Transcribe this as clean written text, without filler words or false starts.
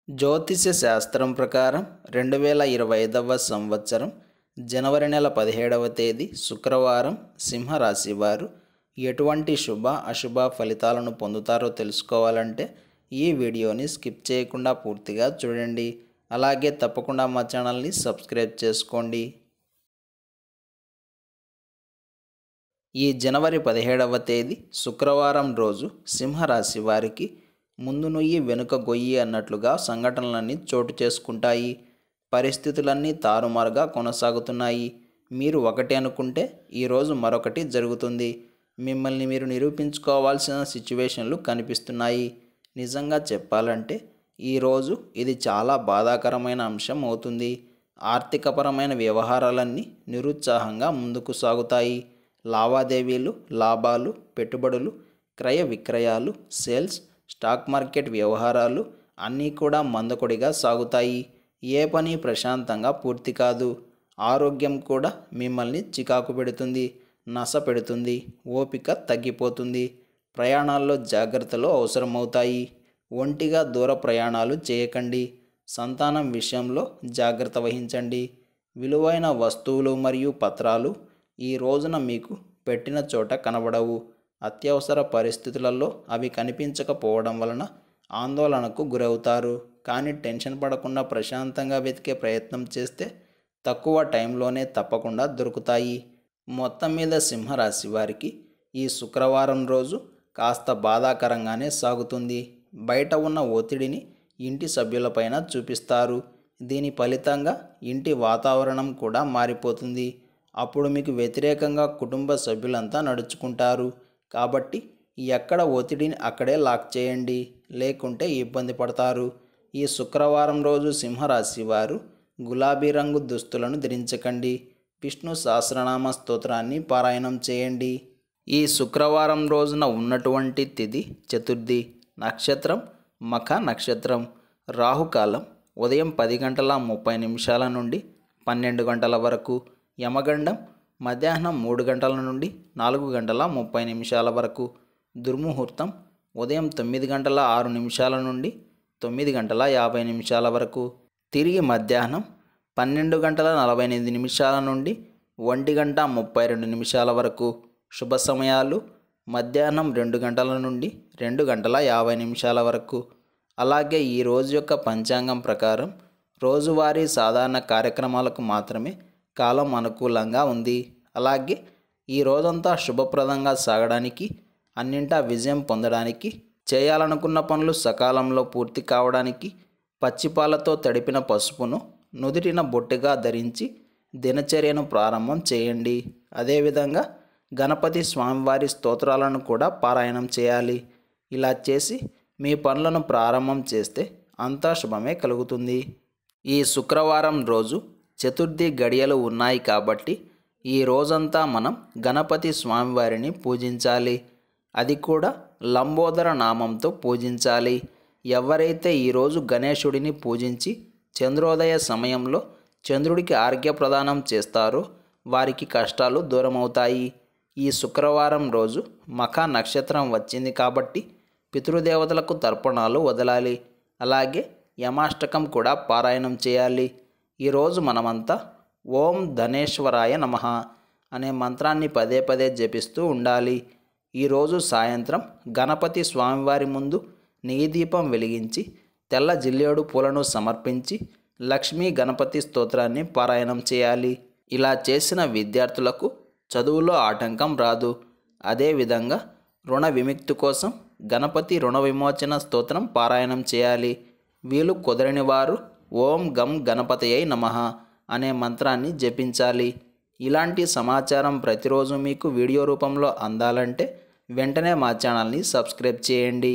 జ్యోతిష్య శాస్త్రం ప్రకారం 2025వ సంవత్సరం జనవరి నెల 17వ తేదీ శుక్రవారం సింహరాశి వారు ఎటువంటి శుభ అశుభ ఫలితాలను పొందుతారో తెలుసుకోవాలంటే ఈ వీడియోని స్కిప్ చేయకుండా పూర్తిగా చూడండి. అలాగే తప్పకుండా మా ఛానల్ని సబ్స్క్రైబ్ చేసుకోండి. ఈ జనవరి 17వ తేదీ శుక్రవారం రోజు సింహరాశి వారికి ముందు నుయ్యి వెనుక గొయ్యి అన్నట్లుగా సంఘటనలన్నీ చోటు చేసుకుంటాయి. పరిస్థితులన్నీ తారుమారుగా కొనసాగుతున్నాయి. మీరు ఒకటి అనుకుంటే ఈరోజు మరొకటి జరుగుతుంది. మిమ్మల్ని మీరు నిరూపించుకోవాల్సిన సిచ్యువేషన్లు కనిపిస్తున్నాయి. నిజంగా చెప్పాలంటే ఈరోజు ఇది చాలా బాధాకరమైన అంశం అవుతుంది. ఆర్థికపరమైన వ్యవహారాలన్నీ నిరుత్సాహంగా ముందుకు సాగుతాయి. లావాదేవీలు, లాభాలు, పెట్టుబడులు, క్రయ విక్రయాలు, సేల్స్, స్టాక్ మార్కెట్ వ్యవహారాలు అన్నీ కూడా మందకొడిగా సాగుతాయి. ఏ పని ప్రశాంతంగా పూర్తి కాదు. ఆరోగ్యం కూడా మిమ్మల్ని చికాకు పెడుతుంది, నస పెడుతుంది, ఓపిక తగ్గిపోతుంది. ప్రయాణాల్లో జాగ్రత్తలు అవసరమవుతాయి. ఒంటిగా దూర ప్రయాణాలు చేయకండి. సంతానం విషయంలో జాగ్రత్త వహించండి. విలువైన వస్తువులు మరియు పత్రాలు ఈ రోజున మీకు పెట్టిన చోట కనబడవు. అత్యవసర పరిస్థితులలో అవి కనిపించకపోవడం వలన ఆందోళనకు గురవుతారు. కానీ టెన్షన్ పడకుండా ప్రశాంతంగా వెతికే ప్రయత్నం చేస్తే తక్కువ టైంలోనే తప్పకుండా దొరుకుతాయి. మొత్తం మీద సింహరాశి వారికి ఈ శుక్రవారం రోజు కాస్త బాధాకరంగానే సాగుతుంది. బయట ఉన్న ఒత్తిడిని ఇంటి సభ్యులపైన చూపిస్తారు. దీని ఫలితంగా ఇంటి వాతావరణం కూడా మారిపోతుంది. అప్పుడు మీకు వ్యతిరేకంగా కుటుంబ సభ్యులంతా నడుచుకుంటారు. కాబట్టి ఎక్కడ ఒత్తిడిని అక్కడే లాక్ చేయండి, లేకుంటే ఇబ్బంది పడతారు. ఈ శుక్రవారం రోజు సింహరాశి వారు గులాబీ రంగు దుస్తులను ధరించకండి. విష్ణు సహస్రనామ స్తోత్రాన్ని పారాయణం చేయండి. ఈ శుక్రవారం రోజున ఉన్నటువంటి తిథి చతుర్థి, నక్షత్రం మఖ నక్షత్రం, రాహుకాలం ఉదయం 10:30 నుండి 12 గంటల వరకు, యమగండం మధ్యాహ్నం 3 గంటల నుండి 4:30 వరకు, దుర్ముహూర్తం ఉదయం 9:06 నుండి 9:50 వరకు, తిరిగి మధ్యాహ్నం 12:48 నుండి 1:32 వరకు. శుభ సమయాలు మధ్యాహ్నం 2 గంటల నుండి 2:50 వరకు. అలాగే ఈ రోజు యొక్క పంచాంగం ప్రకారం రోజువారీ సాధారణ కార్యక్రమాలకు మాత్రమే కాలం అనుకూలంగా ఉంది. అలాగే ఈ రోజంతా శుభప్రదంగా సాగడానికి, అన్నింటా విజయం పొందడానికి, చేయాలనుకున్న పనులు సకాలంలో పూర్తి కావడానికి పచ్చిపాలతో తడిపిన పసుపును నుదిటిన బొట్టుగా ధరించి దినచర్యను ప్రారంభం చేయండి. అదేవిధంగా గణపతి స్వామివారి స్తోత్రాలను కూడా పారాయణం చేయాలి. ఇలా చేసి మీ పనులను ప్రారంభం చేస్తే అంతా శుభమే కలుగుతుంది. ఈ శుక్రవారం రోజు చతుర్థి గడియలు ఉన్నాయి కాబట్టి ఈ రోజంతా మనం గణపతి స్వామివారిని పూజించాలి. అది కూడా లంబోదర నామంతో పూజించాలి. ఎవరైతే ఈరోజు గణేశుడిని పూజించి చంద్రోదయ సమయంలో చంద్రుడికి ఆర్ఘ్యప్రదానం చేస్తారో వారికి కష్టాలు దూరమవుతాయి. ఈ శుక్రవారం రోజు మఖ నక్షత్రం వచ్చింది కాబట్టి పితృదేవతలకు తర్పణాలు వదలాలి. అలాగే యమాష్టకం కూడా పారాయణం చేయాలి. ఈరోజు మనమంతా ఓం ధనేశ్వరాయ నమః అనే మంత్రాన్ని పదే పదే జపిస్తూ ఉండాలి. ఈరోజు సాయంత్రం గణపతి స్వామివారి ముందు నెయ్యి దీపం వెలిగించి తెల్ల జిల్లేడు పూలను సమర్పించి లక్ష్మీ గణపతి స్తోత్రాన్ని పారాయణం చేయాలి. ఇలా చేసిన విద్యార్థులకు చదువులో ఆటంకం రాదు. అదేవిధంగా రుణ విముక్తి కోసం గణపతి రుణ విమోచన స్తోత్రం పారాయణం చేయాలి. వీలు కుదరని వారు ఓం గం గణపతయై నమః అనే మంత్రాన్ని జపించాలి. ఇలాంటి సమాచారం ప్రతిరోజు మీకు వీడియో రూపంలో అందాలంటే వెంటనే మా ఛానల్ని సబ్స్క్రైబ్ చేయండి.